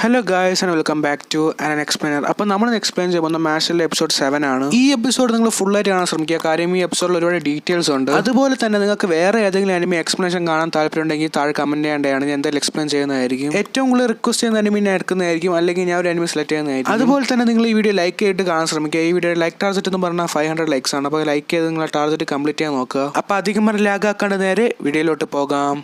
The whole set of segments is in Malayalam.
Hello guys and welcome back to an explainer. അപ്പോൾ നമ്മൾ എക്സ്പ്ലെയിൻ ചെയ്യുന്ന മാഷിലെ എപ്പിസോഡ് 7 ആണ്. ഈ എപ്പിസോഡ് നിങ്ങൾ ഫുള്ളായിട്ട് കാണാൻ ശ്രമിക്കുക. കാര്യം ഈ എപ്പിസോഡിൽ ഒരുപാട് ഡീറ്റെയിൽസ് ഉണ്ട്. അതുപോലെ തന്നെ നിങ്ങൾക്ക് വേറെ ഏതെങ്കിലും അനിമി എക്സ്പ്ലനേഷൻ കാണാൻ താല്പര്യമുണ്ടെങ്കിൽ താഴെ കമന്റ് ചെയ്യേണ്ടതാണ്. ഞാൻ എന്തായാലും എക്സ്പ്ലെയിൻ ചെയ്യുന്നതായിരിക്കും. ഏറ്റവും കൂടുതൽ റിക്വസ്റ്റ് ചെയ്യുന്ന അനിമി ഞാൻ എടുക്കുന്നതായിരിക്കും, അല്ലെങ്കിൽ ഞാൻ ഒരു അനിമി സെലക്ട് ചെയ്യുന്നതായിരിക്കും. അതുപോലെ തന്നെ നിങ്ങൾ ഈ വീഡിയോ ലൈക്ക് ചെയ്തിട്ട് കാണാൻ ശ്രമിക്കുക. ഈ വീഡിയോ ലൈക്ക് ടാർജറ്റ് എന്ന് പറഞ്ഞാൽ 500 ലൈക്സ് ആണ്. അപ്പോൾ ലൈക്ക് ചെയ്ത് നിങ്ങളെ ടാർജറ്റ് കംപ്ലീറ്റ് ചെയ്യാൻ നോക്കുക. അപ്പോൾ അധികം ലാഗ് ആക്കാണ്ട് നേരെ വീഡിയോയിലോട്ട് പോകാം.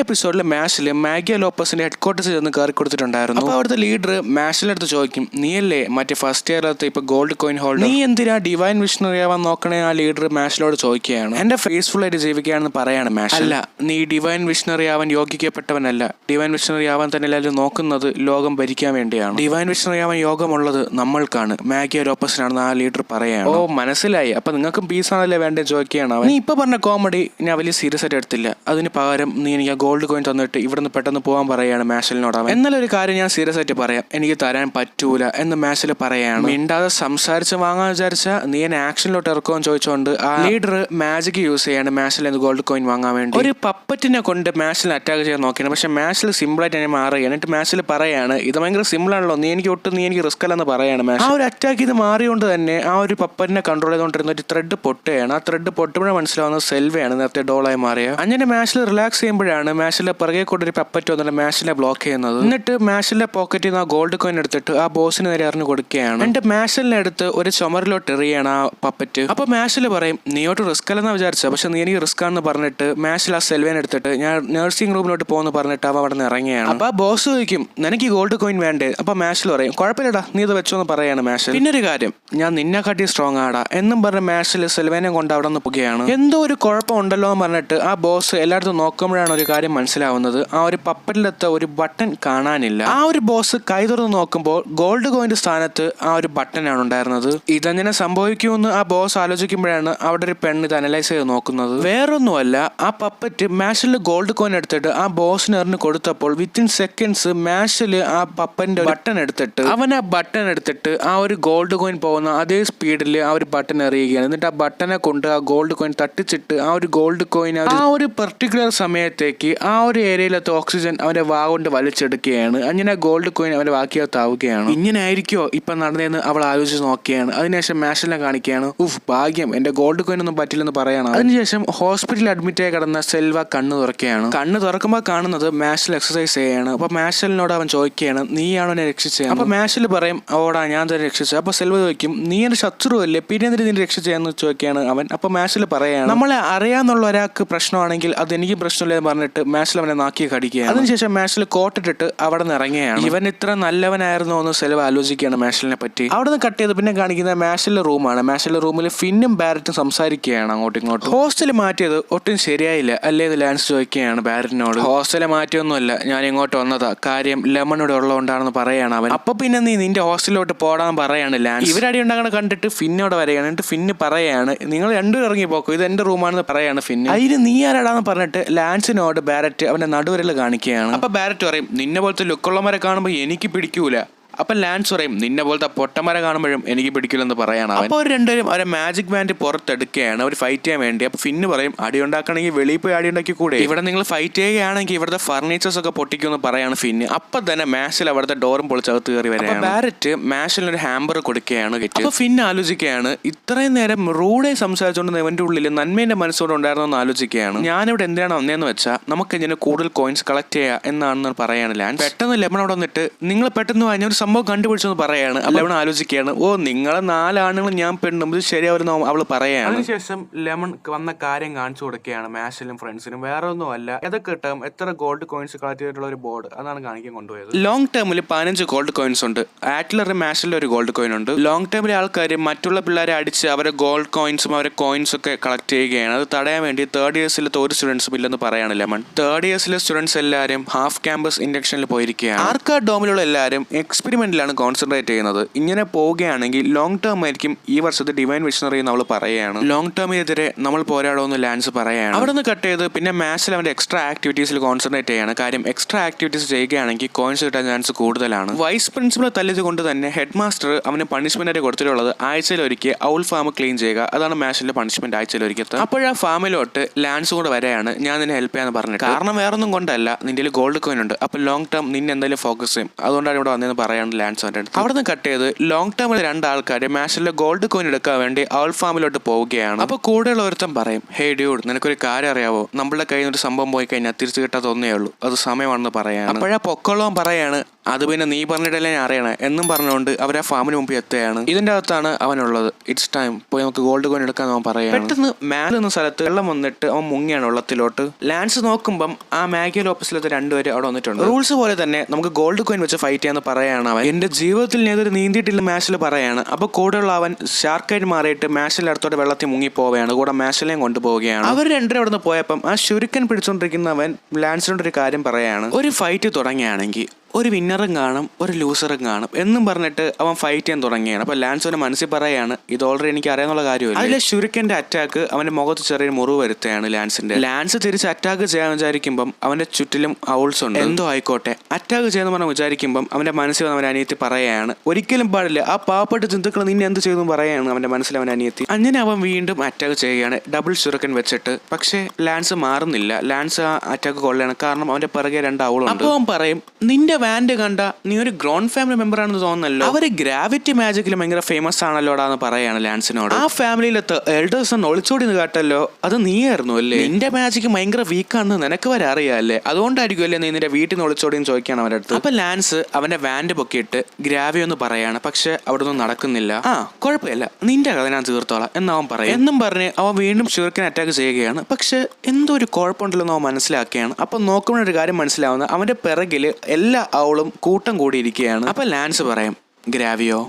എപ്പിസോഡിൽ മാഷിൽ മാഗിയ ലോപ്പസിന്റെ ഹെഡ്ക്വാർട്ടേഴ്സിൽ ചെന്ന് കയറി കൊടുത്തിട്ടുണ്ടായിരുന്നു. അപ്പോൾ അവിടുത്തെ ലീഡർ മാഷിന്റെ അടുത്ത് ചോദിക്കും, നീയല്ലേ മറ്റേ ഫസ്റ്റ് ഇയറിലത്തെ ഇപ്പൊ ഗോൾഡ് കോയിൻ ഹോൾഡർ, നീ എന്തിനാ ഡിവൈൻ വിഷണറി ആവാൻ നോക്കണേ? ആ ലീഡർ മാഷിനോട് ചോദിക്കുകയാണ്. എന്റെ ഫേസ്ഫുൾ ആയിട്ട് ജീവിക്കുകയാണെന്ന് പറയാണ് മാഷ്. അല്ല, നീ ഡിവൈൻ വിഷണറി ആവാൻ യോഗ്യപ്പെട്ടവനല്ല. ഡിവൈൻ വിഷണറി ആവാൻ തന്നെ എല്ലാവരും നോക്കുന്നത് ലോകം ഭരിക്കാൻ വേണ്ടിയാണ്. ഡിവൈൻ വിഷണറി ആവാൻ യോഗമുള്ളത് നമ്മൾക്കാണ്, മാഗിയ ലോപ്പസിനാണെന്ന് ആ ലീഡർ പറയാണ്. ഓ മനസ്സിലായി, അപ്പൊ നിങ്ങൾക്കും പീസ് ആണല്ലേ വേണ്ടേ ചോദിക്കുകയാണ് അവൻ. നീ ഇപ്പൊ പറഞ്ഞ കോമഡി ഞാൻ വലിയ സീരിയസ് ആയിട്ട് എടുത്തില്ല. അതിന് പകരം നീ എനിക്ക് ഗോൾഡ് കോയിൻ തന്നിട്ട് ഇവിടുന്ന് പെട്ടെന്ന് പോകാൻ പറയാണ് മാഷലിനോട്. അവൻ എന്നാലും ഒരു കാര്യം ഞാൻ സീരിയസ് ആയിട്ട് പറയാം, എനിക്ക് തരാൻ പറ്റൂല എന്ന് മാഷിൽ പറയാണ്. മിണ്ടാതെ സംസാരിച്ച് വാങ്ങാൻ വിചാരിച്ച നീ എന്നെ ആക്ഷനിലോട്ട് ഇറക്കുമെന്ന് ചോദിച്ചുകൊണ്ട് ആ ലീഡർ മാജിക് യൂസ് ചെയ്യാണ് മാഷിൽ ഗോൾഡ് കോയിൻ വാങ്ങാൻ വേണ്ടി. ഒരു പപ്പറ്റിനെ കൊണ്ട് മാഷിൽ അറ്റാക്ക് ചെയ്യാൻ നോക്കിയാണ്. പക്ഷെ മാഷിൽ സിമ്പിൾ ആയിട്ട് തന്നെ മാറുക. എന്നിട്ട് മാഷിൽ പറയാണ്, ഇത് ഭയങ്കര സിമ്പിൾ ആണല്ലോ, നീ എനിക്ക് റിസ്ക് അല്ലെന്ന് പറയാണ് മാഷ്. ആ ഒരു അറ്റാക്ക് ഇത് മാറിയോണ്ട് തന്നെ ആ ഒരു പപ്പറ്റിനെ കൺട്രോൾ ചെയ്തുകൊണ്ടിരുന്ന ഒരു ത്രെഡ് പൊട്ടുകയാണ്. ആ ത്രെഡ് പൊട്ടുമ്പോഴേ മനസ്സിലാവുന്നത് സെൽവയാണ് നേരത്തെ ഡോളായി മാറിയ. അങ്ങനെ മാഷിൽ റിലാക്സ് ചെയ്യുമ്പോഴാണ് മാഷിലെ പിറകെ കൊണ്ടൊരു പപ്പറ്റ് വന്നിട്ട് മാഷിനെ ബ്ലോക്ക് ചെയ്യുന്നത്. എന്നിട്ട് മാഷിലെ പോക്കറ്റിൽ നിന്ന് ആ ഗോൾഡ് കോയിൻ എടുത്തിട്ട് ആ ബോസിന് നേരെ അറിഞ്ഞു കൊടുക്കുകയാണ്. എന്നിട്ട് മാഷിലിനെ എടുത്ത് ഒരു ചുമരിലോട്ട് എറിയാണ് ആ പപ്പറ്റ്. അപ്പൊ മാഷിൽ പറയും, നീയോട്ട് റിസ്ക് അല്ലെന്നാ വിചാരിച്ച, പക്ഷെ നീ എനിക്ക് റിസ്ക് ആണെന്ന് പറഞ്ഞിട്ട് മാഷിൽ ആ സെൽവേനെ എടുത്തിട്ട് ഞാൻ നഴ്സിംഗ് റൂമിലോട്ട് പോകുന്നു പറഞ്ഞിട്ട് അവ അവിടെ നിന്ന് ഇറങ്ങിയാണ്. അപ്പൊ ആ ബോസ് ചോദിക്കും, നിനക്ക് ഗോൾഡ് കോയിൻ വേണ്ടേ? അപ്പൊ മാഷിൽ പറയും, കുഴപ്പമില്ലടാ, നീ ഇത് വെച്ചോന്ന് പറയാണ് മാഷിൽ. പിന്നെ ഒരു കാര്യം, ഞാൻ നിന്നെ കാട്ടി സ്ട്രോങ് ആടാ എന്നും പറഞ്ഞ മാഷിൽ സെൽവേനെ കൊണ്ട് അവിടെ നിന്ന് പോകുകയാണ്. എന്തോ ഒരു കുഴപ്പം ഉണ്ടല്ലോ എന്ന് പറഞ്ഞിട്ട് ആ ബോസ് എല്ലായിടത്തും നോക്കുമ്പോഴാണ് ഒരു കാര്യം മനസ്സിലാവുന്നത്. ആ ഒരു പപ്പറ്റിലത്തെ ഒരു ബട്ടൺ കാണാനില്ല. ആ ഒരു ബോസ് കൈ തുറന്ന് നോക്കുമ്പോൾ ഗോൾഡ് കോയിന്റെ സ്ഥാനത്ത് ആ ഒരു ബട്ടനാണ് ഉണ്ടായിരുന്നത്. ഇതെങ്ങനെ സംഭവിക്കുമെന്ന് ആ ബോസ് ആലോചിക്കുമ്പോഴാണ് അവിടെ ഒരു പെണ്ണ് ഇത് അനലൈസ് ചെയ്ത് നോക്കുന്നത്. വേറൊന്നുമല്ല, ആ പപ്പറ്റ് മാഷിൽ ഗോൾഡ് കോയിൻ എടുത്തിട്ട് ആ ബോസിന് എറിഞ്ഞ് കൊടുത്തപ്പോൾ വിത്തിൻ സെക്കൻഡ്സ് മാഷിൽ ആ പപ്പന്റെ ബട്ടൺ എടുത്തിട്ട് അവൻ ആ ബട്ടൺ എടുത്തിട്ട് ആ ഒരു ഗോൾഡ് കോയിൻ പോകുന്ന അതേ സ്പീഡിൽ ആ ഒരു ബട്ടൺ എറിയുകയാണ്. എന്നിട്ട് ആ ബട്ടനെ കൊണ്ട് ആ ഗോൾഡ് കോയിൻ തട്ടിച്ചിട്ട് ആ ഒരു ഗോൾഡ് കോയിൻ ആ ഒരു പെർട്ടിക്കുലർ സമയത്തേക്ക് ആ ഒരു ഏരിയയിലത്തെ ഓക്സിജൻ അവന്റെ വാ കൊണ്ട് വലിച്ചെടുക്കുകയാണ്. അങ്ങനെ ഗോൾഡ് കോയിൻ അവന്റെ വാക്കിയകത്താവുകയാണ്. ഇങ്ങനെ ആയിരിക്കോ ഇപ്പൊ നടന്നതെന്ന് അവൾ ആലോചിച്ച് നോക്കുകയാണ്. അതിനുശേഷം മാഷിനെ കാണിക്കുകയാണ്. ഭാഗ്യം, എന്റെ ഗോൾഡ് കോയിൻ ഒന്നും പറ്റില്ലെന്ന് പറയണം. അതിനുശേഷം ഹോസ്പിറ്റലിൽ അഡ്മിറ്റ് ആയി കിടന്ന സെൽവ കണ്ണ് തുറക്കുകയാണ്. കണ്ണ് തുറക്കുമ്പോൾ കാണുന്നത് മാഷിൽ എക്സസൈസ് ചെയ്യാണ്. അപ്പൊ മാഷലിനോട് അവൻ ചോദിക്കുകയാണ്, നീയാണോ എന്നെ രക്ഷിച്ചത്? അപ്പൊ മാഷിൽ പറയും, ഓടാ ഞാൻ തന്നെ രക്ഷിച്ചത്. അപ്പൊ സെൽവ ചോദിക്കും, നീ എന്റെ ശത്രുവല്ലേ, പിന്നെ എന്തിന് നിന്നെ രക്ഷിച്ചതെന്ന് ചോദിക്കുകയാണ് അവൻ. അപ്പൊ മാഷിൽ പറയാണ്, നമ്മളെ അറിയാന്നുള്ള ഒരാൾക്ക് പ്രശ്നമാണെങ്കിൽ അത് എനിക്ക് പ്രശ്നമില്ലെന്ന് പറഞ്ഞിട്ട് മാഷിൽ അവനെ നാക്കി കടിക്കുകയാണ്. അതിനുശേഷം മാഷിൽ കോട്ടിട്ടിട്ട് അവിടെ നിന്ന് ഇറങ്ങുകയാണ്. ഇവൻ ഇത്ര നല്ലവനായിരുന്നോ എന്ന് സെൽവ ആലോചിക്കുകയാണ് മാഷിലിനെ പറ്റി. അവിടെ നിന്ന് കട്ട് ചെയ്ത് പിന്നെ കാണിക്കുന്ന മാഷിലെ റൂമാണ്. മാഷിലെ റൂമിൽ ഫിന്നും ബാരറ്റും സംസാരിക്കുകയാണ് അങ്ങോട്ടും ഇങ്ങോട്ടും. ഹോസ്റ്റൽ മാറ്റിയത് ഒട്ടും ശരിയായില്ല അല്ലേ എന്ന് ലാൻസ് ചോദിക്കുകയാണ് ബാരറ്റിനോട്. ഹോസ്റ്റൽ മാറ്റിയൊന്നുമല്ല, ഞാൻ ഇങ്ങോട്ട് വന്നതാ, കാര്യം ലെമണിവിടെ ഉള്ളതുകൊണ്ടാണെന്ന് പറയാണ് അവൻ. അപ്പൊ പിന്നെ നീ നിന്റെ ഹോസ്റ്റലിലോട്ട് പോടാൻ പറയാണ് ലാൻസ്. ഇവരടി ഉണ്ടാകണ കണ്ടിട്ട് ഫിന്നോടെ വരെയാണ്. എന്നിട്ട് ഫിന്ന് പറയാണ്, നിങ്ങൾ രണ്ടും ഇറങ്ങി പോക്കോ, ഇത് എന്റെ റൂമാണെന്ന് പറയാണ് ഫിന്ന്. അതിന് നീ ആരാടാന്ന് പറഞ്ഞിട്ട് ലാൻസിനോട് ബാരറ്റ് അവന്റെ നടുവരൽ കാണിക്കുകയാണ്. അപ്പൊ ബാരറ്റ് പറയും, നിന്നെ പോലത്തെ ലുക്കുള്ളവരെ കാണുമ്പോൾ എനിക്ക് പിടിക്കൂല. അപ്പൊ ലാൻസ് പറയും, നിന്നെ പോലത്തെ പൊട്ടമര കാണുമ്പോഴും എനിക്ക് പിടിക്കില്ലെന്ന് പറയാണ് അവൻ. അപ്പോൾ രണ്ടുപേരും അവരെ മാജിക് ബാൻഡ് പുറത്തെടുക്കുകയാണ് അവർ ഫൈറ്റ് ചെയ്യാൻ വേണ്ടി. അപ്പൊ ഫിന്ന് പറയും, അടി ഉണ്ടാക്കണമെങ്കിൽ വെളിയിൽ പോയി അടി ഉണ്ടാക്കി കൂടെ, ഇവിടെ നിങ്ങൾ ഫൈറ്റ് ചെയ്യുകയാണെങ്കിൽ ഇവിടുത്തെ ഫർണിച്ചേഴ്സ് ഒക്കെ പൊട്ടിക്കുമെന്ന് പറയാണ് ഫിന്ന്. അപ്പൊ തന്നെ മാഷിൽ അവിടുത്തെ ഡോറും പൊളിച്ചകത്ത് കയറി വരികയാണ്. ബാരറ്റ് മാഷിൽ ഒരു ഹാമ്പർ കൊടുക്കുകയാണ്. അപ്പൊ ഫിന്ന് ആലോചിക്കുകയാണ്, ഇത്രയും നേരം റൂഡായി സംസാരിച്ചുകൊണ്ട് ഇവന്റെ ഉള്ളിൽ നന്മേന്റെ മനസ്സോടെ ഉണ്ടായിരുന്നെന്ന് ആലോചിക്കുകയാണ്. ഞാനിവിടെ എന്തിനാണ് വന്നതെന്ന് വെച്ചാൽ നമുക്ക് ഇതിന് കൂടുതൽ കോയിൻസ് കളക്ട് ചെയ്യുക എന്നാണെന്ന് പറയാണ് ലാൻസ്. പെട്ടെന്ന് ലെമൺ അവിടെ വന്നിട്ട്, നിങ്ങൾ പെട്ടെന്ന് ഒരു സംഭവം കണ്ടുപിടിച്ചെന്ന് പറയാണ്. ലെമൺ ആലോചിക്കുകയാണ്, ഓ നിങ്ങളെ 4 ആണുങ്ങൾ ഞാൻ പെണ്ണും ഇത് ശരിയാവുന്ന അവള് പറയാണ്. അതിനുശേഷം ലെമൺ വന്ന കാര്യം കാണിച്ചു കൊടുക്കുകയാണ് മാഷിലും ഫ്രണ്ട്സിനും. വേറെ ഒന്നും അല്ല, ഏതൊക്കെ ടേം എത്ര ഗോൾഡ് കോയിൻസ് കളക്ട് ചെയ്തിട്ടുള്ള ഒരു ബോർഡ് അതാണ് കാണിക്കാൻ കൊണ്ടുപോയത്. ലോങ് ടേമിൽ 15 ഗോൾഡ് കോയിൻസ് ഉണ്ട്. ആറ്റ്ലറി മാഷിൽ ഒരു ഗോൾഡ് കോയിൻ ഉണ്ട്. ലോങ് ടേമിലെ ആൾക്കാർ മറ്റുള്ള പിള്ളേരെ അടിച്ച് അവരെ ഗോൾഡ് കോയിൻസും അവരെ കോയിൻസ് ഒക്കെ കളക്ട് ചെയ്യുകയാണ്. അത് തടയാൻ വേണ്ടി 3rd ഇയേഴ്സിലത്തെ ഒരു സ്റ്റുഡൻസും ഇല്ലെന്ന് പറയാണ് ലെമൺ. 3rd ഇയേഴ്സിലെ സ്റ്റുഡൻസ് എല്ലാവരും ഹാഫ് ക്യാമ്പസ് ഇൻഡക്ഷനിൽ പോയിരിക്കുകയാണ്. ആർക്കാ ഡോമിലുള്ള എല്ലാവരും എക്സ്പെരിമെന്റ് ഇംപ്ലിമെന്റിലാണ് കോൺസെൻട്രേറ്റ് ചെയ്യുന്നത്. ഇങ്ങനെ പോവുകയാണെങ്കിൽ ലോങ് ടേം ആയിരിക്കും ഈ വർഷത്തെ ഡിവൈൻ വിഷണറി നമ്മൾ പറയുകയാണ്. ലോങ് ടേമിനെതിരെ നമ്മൾ പോരാടുമെന്ന് ലാൻസ് പറയുകയാണ്. അവിടെ നിന്ന് കട്ട് ചെയ്ത് പിന്നെ മാച്ചിൽ അവന്റെ എക്സ്ട്രാ ആക്ടിവിറ്റീസിൽ കോൺസെൻട്രേറ്റ് ചെയ്യാണ്. കാര്യം എക്സ്ട്രാ ആക്ടിവിറ്റീസ് ചെയ്യുകയാണെങ്കിൽ കോയിൻസ് കിട്ടാൻ ചാൻസ് കൂടുതലാണ്. വൈസ് പ്രിൻസിപ്പൽ തല്ലിയത് കൊണ്ട് തന്നെ ഹെഡ് മാസ്റ്റർ അവന് പണിഷ്മെന്റ് ആയിട്ട് കൊടുത്തിട്ടുള്ളത് ആഴ്ചയിൽ ഒരിക്കൽ ഔൾ ഫാം ക്ലീൻ ചെയ്യുക. അതാണ് മാച്ചിന്റെ പണിഷ്മെന്റ്, ആഴ്ചയിൽ ഒരിക്കൽ. അപ്പോഴാ ഫാമിലോട്ട് ലാൻസ് കൂടെ വരെയാണ് ഞാൻ നിന്നെ ഹെൽപ്പ് ചെയ്യാന്ന് പറഞ്ഞിട്ട്. കാരണം വേറൊന്നും കൊണ്ടല്ല, നിന്റെ ഗോൾഡ് കോയിൻ ഉണ്ട്, അപ്പൊ ലോങ് ടേം നിന്നെ എന്തായാലും ഫോക്കസ് ചെയ്യും, അതുകൊണ്ടാണ് ഇവിടെ വന്നതെന്ന് പറയാണ് ലാൻസ് അവന്റെ അടുത്ത്. അവിടെ നിന്ന് കട്ട് ചെയ്ത് ലോങ് ടേമിൽ 2 ആൾക്കാർ മാച്ചിലെ ഗോൾഡ് കോയിൻ എടുക്കാൻ വേണ്ടി ഔൾ ഫാമിലോട്ട് പോവുകയാണ്. അപ്പൊ കൂടെയുള്ള ഒരുത്തം പറയും, ഹേ ഡ്യൂഡ്, നിനക്കൊരു കാര്യം അറിയാവോ, നമ്മളുടെ കയ്യിൽ നിന്ന് ഒരു സംഭവം പോയി കഴിഞ്ഞാൽ തിരിച്ചു കിട്ടാൻ തോന്നിയേ ഉള്ളൂ, അത് സമയമാണെന്ന് പറയാണ്. അപ്പോഴാ പൊക്കോളം പറയാണ്, അത് പിന്നെ നീ പറഞ്ഞിട്ടല്ലേ ഞാൻ അറിയണേ എന്നും പറഞ്ഞുകൊണ്ട് അവർ ആ ഫാമിന് മുമ്പ് എത്തുകയാണ്. ഇതിന്റെ അകത്താണ് അവനുള്ളത്. ഇറ്റ്സ് ടൈം, പോയി നമുക്ക് ഗോൾഡ് കോയിൻ എടുക്കാൻ അവൻ പറയാണ്. പെട്ടെന്ന് മാൽ എന്ന സ്ഥലത്ത് വെള്ളം വന്നിട്ട് അവൻ മുങ്ങിയാണ് വെള്ളത്തിലോട്ട്. ലാൻസ് നോക്കുമ്പം ആ മാഗിയ ലോപ്പസിലത്തെ 2 പേര് അവിടെ വന്നിട്ടുണ്ട്. റൂൾസ് പോലെ തന്നെ നമുക്ക് ഗോൾഡ് കോയിൻ വെച്ച് ഫൈറ്റ് ചെയ്യാന്ന് പറയാണ് അവൻ. എന്റെ ജീവിതത്തിൽ ഞാൻ ഇതൊരു നീന്തിയിട്ടില്ല മാച്ചിൽ പറയാണ്. അപ്പൊ കൂടെയുള്ള അവൻ ഷാർക്കായിട്ട് മാറിയിട്ട് മാച്ചിലെ അടുത്തോടെ വെള്ളത്തിൽ മുങ്ങി പോവുകയാണ്. കൂടെ മാച്ചിലേയും കൊണ്ടുപോവുകയാണ്. അവർ 2 പേരും അവിടെ നിന്ന് പോയപ്പം ആ ശുരുക്കൻ പിടിച്ചോണ്ടിരിക്കുന്നവൻ ലാൻസിനോട് ഒരു കാര്യം പറയാണ്, ഒരു ഫൈറ്റ് തുടങ്ങിയാണെങ്കിൽ ഒരു വിന്നറും കാണും ഒരു ലൂസറും കാണും എന്നും പറഞ്ഞിട്ട് അവൻ ഫൈറ്റ് ചെയ്യാൻ തുടങ്ങിയാണ്. അപ്പൊ ലാൻസ് അവന്റെ മനസ്സിൽ പറയാണ്, ഇത് ഓൾറെഡി എനിക്ക് അറിയാന്നുള്ള കാര്യമല്ല. അതിലെ ശുരുക്കന്റെ അറ്റാക്ക് അവന്റെ മുഖത്ത് ചെറിയ മുറിവ് വരുത്തുകയാണ് ലാൻസിന്റെ. ലാൻസ് തിരിച്ച് അറ്റാക്ക് ചെയ്യാൻ വിചാരിക്കുമ്പം അവന്റെ ചുറ്റിലും ഔൾസ് ഉണ്ട്. എന്തോ ആയിക്കോട്ടെ അറ്റാക്ക് ചെയ്യാന്ന് പറഞ്ഞ് വിചാരിക്കുമ്പം അവന്റെ മനസ്സിൽ അവന്റെ അനിയത്തി പറയാണ്, ഒരിക്കലും പാടില്ല, ആ പാവപ്പെട്ട ജന്തുക്കൾ നിന്നെ എന്ത് ചെയ്തു പറയാണ് അവന്റെ മനസ്സിൽ അവന്റെ അനിയത്തി. അങ്ങനെ അവൻ വീണ്ടും അറ്റാക്ക് ചെയ്യുകയാണ് ഡബിൾ ശുരുക്കൻ വെച്ചിട്ട്. പക്ഷേ ലാൻസ് മാറുന്നില്ല. ലാൻസ് ആ അറ്റാക്ക് കൊള്ളയാണ്, കാരണം അവന്റെ പിറകെ 2 ഔളുണ്ട്. അപ്പൊ അവൻ പറയും, നിന്റെ വാൻഡ് കണ്ട നീ ഒരു ഗ്രോൺ ഫാമിലി മെമ്പർ ആണെന്ന് തോന്നുന്നല്ലോ, അവര് ഗ്രാവിറ്റി മാജിക്കിൽ ഭയങ്കര ഫേമസ് ആണല്ലോടാന്ന് പറയാണ് ലാൻസിനോട്. ആ ഫാമിലിയിലത്തെ എൽഡേഴ്സ് ഒളിച്ചോടി കേട്ടല്ലോ, അത് നീയായിരുന്നു അല്ലേ, നിന്റെ മാജിക് ഭയങ്കര വീക്കാണെന്ന് നിനക്ക് വരെ അറിയാല്ലേ, അതുകൊണ്ടായിരിക്കും അല്ലേ നീ നിന്റെ വീട്ടിൽ നിന്ന് ഒളിച്ചോടിയെന്ന് ചോദിക്കാണ് അവരുടെ അടുത്ത്. അപ്പൊ ലാൻസ് അവന്റെ വാൻഡ് പൊക്കിയിട്ട് ഗ്രാവി ഒന്ന് പറയാണ്. പക്ഷെ അവിടെ ഒന്നും നടക്കുന്നില്ല. ആ കുഴപ്പമില്ല, നിന്റെ കഥ ഞാൻ തീർത്തോളാം എന്നവൻ പറയും. എന്നും പറഞ്ഞ് അവൻ വീണ്ടും ഷുർക്കിനെ അറ്റാക്ക് ചെയ്യുകയാണ്. പക്ഷെ എന്തോ ഒരു കുഴപ്പമുണ്ടല്ലോ അവൻ മനസ്സിലാക്കുകയാണ്. അപ്പൊ നോക്കുമ്പോഴൊരു കാര്യം മനസ്സിലാവുന്ന, അവന്റെ പിറകില് എല്ലാ അവളും കൂട്ടം കൂടിയിരിക്കുകയാണ്. അപ്പൊ ലാൻസ് പറയും, ഗ്രാവിയോ,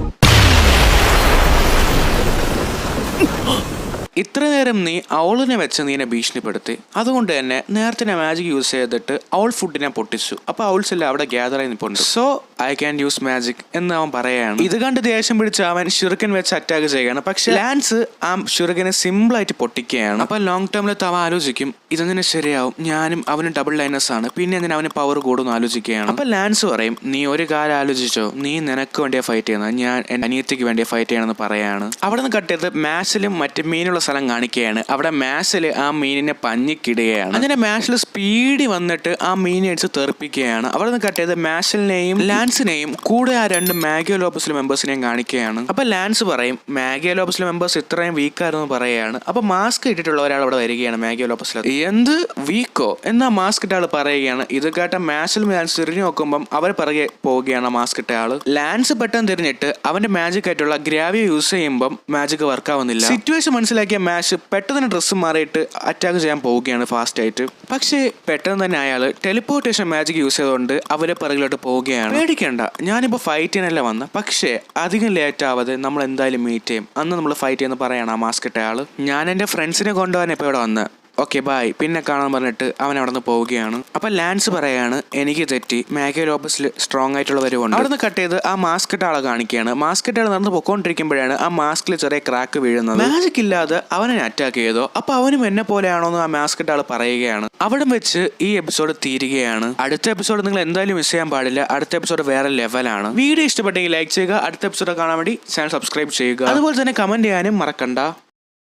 ഇത്ര നേരം നീ ഔളിനെ വെച്ച് നീ എന്നെ ഭീഷണിപ്പെടുത്തി, അതുകൊണ്ട് തന്നെ നേരത്തെ ഞാൻ മാജിക് യൂസ് ചെയ്തിട്ട് ഔൾ ഫുഡിനെ പൊട്ടിച്ചു. അപ്പൊ ഔൾസ് എല്ലാം അവിടെ ഗ്യാദർ ആയി നിൽപ്പുണ്ട്. So I can use magic എന്ന് അവൻ പറയാണ്. ഇത് കണ്ട് ദേഷ്യം പിടിച്ച് അവൻ ഷുർക്കൻ വെച്ച് അറ്റാക്ക് ചെയ്യുകയാണ്. പക്ഷെ ലാൻസ് ആ ഷുർക്കനെ സിമ്പിൾ ആയിട്ട് പൊട്ടിക്കുകയാണ്. അപ്പൊ ലോങ് ടേമിൽ അവൻ ആലോചിക്കും, ഇതെങ്ങനെ ശരിയാവും, ഞാനും അവനും ഡബിൾ ലൈനസ് ആണ്, പിന്നെ എന്തിനാ അവന് പവർ കൂടുന്നു ആലോചിക്കുകയാണ്. അപ്പൊ ലാൻസ് പറയും, നീ ഒരു കാര്യം ആലോചിച്ചോ, നീ നിനക്ക് വേണ്ടിയാ ഫൈറ്റ് ചെയ്യുന്നത്, ഞാൻ എന്റെ അനിയത്തിക്ക് വേണ്ടിയാ ഫൈറ്റ് ചെയ്യണമെന്ന് പറയാണ്. അവിടെ നിന്ന് കട്ട് ചെയ്ത് മാച്ചിലും മറ്റു മീനുള്ള സ്ഥലം കാണിക്കുകയാണ്. അവിടെ മാച്ചിൽ ആ മീനിനെ പഞ്ഞിക്കിടുകയാണ്. അങ്ങനെ മാച്ചിൽ സ്പീഡിൽ വന്നിട്ട് ആ മീനെ അടിച്ച് തെറിപ്പിക്കുകയാണ്. അവിടെ നിന്ന് കട്ട് ചെയ്ത് മാച്ചിലിനെയും ലാൻസിനെയും കൂടെ ആ 2 മാഗിയ ലോപ്പസിലെ മെമ്പേഴ്സിനെയും കാണിക്കുകയാണ്. അപ്പൊ ലാൻസ് പറയും, മാഗിയ ലോപ്പസിലെ മെമ്പേഴ്സ് ഇത്രയും വീക്കായിരുന്നു പറയുകയാണ്. അപ്പൊ മാസ്ക് ഇട്ടിട്ടുള്ള ഒരാൾ അവിടെ വരികയാണ് മാഗിയ ലോപ്പസിൽ. എന്ത് വീക്കോ എന്നാ മാസ്ക് ഇട്ട ആൾ പറയുകയാണ്. ഇത് കേട്ട മാച്ചിലും ലാൻസ് തിരിഞ്ഞു നോക്കുമ്പോൾ അവർ പിറകെ പോവുകയാണ് മാസ്ക് ഇട്ട ആള്. ലാൻസ് പെട്ടെന്ന് തിരിഞ്ഞിട്ട് അവന്റെ മാജിക് ആയിട്ടുള്ള ഗ്രാവിയ യൂസ് ചെയ്യുമ്പോൾ മാജിക് വർക്ക് ആവുന്നില്ല. സിറ്റുവേഷൻ മനസ്സിലാക്കിയ മാച്ച് പെട്ടെന്ന് ഡ്രസ്സ് മാറിയിട്ട് അറ്റാക്ക് ചെയ്യാൻ പോവുകയാണ് ഫാസ്റ്റ് ആയിട്ട്. പക്ഷേ പെട്ടെന്ന് തന്നെ അയാൾ ടെലിപ്പോർട്ടേഷൻ മാജിക് യൂസ് ചെയ്തുകൊണ്ട് അവരെ പിറകിലോട്ട് പോവുകയാണ്. പേടിക്കേണ്ട, ഞാനിപ്പോൾ ഫൈറ്റ് ചെയ്യാനല്ല വന്ന, പക്ഷേ അധികം ലേറ്റ് ആവാതെ നമ്മൾ എന്തായാലും മീറ്റ് ചെയ്യും, അന്ന് നമ്മൾ ഫൈറ്റ് ചെയ്യുന്ന പറയണം ആ മാസ്ക് ഇട്ട ആള്. ഞാൻ എൻ്റെ ഫ്രണ്ട്സിനെ കൊണ്ടുപോകാൻ ഇപ്പോൾ ഇവിടെ വന്ന്, ഓക്കെ ബൈ, പിന്നെ കാണാൻ പറഞ്ഞിട്ട് അവൻ അവിടെ നിന്ന് പോവുകയാണ്. അപ്പൊ ലാൻസ് പറയാണ്, എനിക്ക് തെറ്റി, മാഗിയ ലോപ്പസിൽ സ്ട്രോങ് ആയിട്ടുള്ളവരുണ്ട്. അവിടെ നിന്ന് കട്ട് ചെയ്ത് ആ മാസ്ക് ഇട്ട ആളെ കാണിക്കുകയാണ്. മാസ്ക് ഇട്ട ആൾ നടന്ന് പൊക്കോണ്ടിരിക്കുമ്പോഴാണ് ആ മാസ്കിൽ ചെറിയ ക്രാക്ക് വീഴുന്നത്. മാജിക് ഇല്ലാതെ അവനെ അറ്റാക്ക് ചെയ്തോ, അപ്പൊ അവനും എന്നെ പോലെയാണോ എന്ന് ആ മാസ്ക് ഇട്ട ആൾ പറയുകയാണ്. അവിടെ വെച്ച് ഈ എപ്പിസോഡ് തീരുകയാണ്. അടുത്ത എപ്പിസോഡ് നിങ്ങൾ എന്തായാലും മിസ് ചെയ്യാൻ പാടില്ല. അടുത്ത എപ്പിസോഡ് വേറെ ലെവലാണ്. വീഡിയോ ഇഷ്ടപ്പെട്ടെങ്കിൽ ലൈക്ക് ചെയ്യുക. അടുത്ത എപ്പിസോഡ് കാണാൻ വേണ്ടി ചാനൽ സബ്സ്ക്രൈബ് ചെയ്യുക. അതുപോലെ തന്നെ കമന്റ് ചെയ്യാനും മറക്കണ്ട.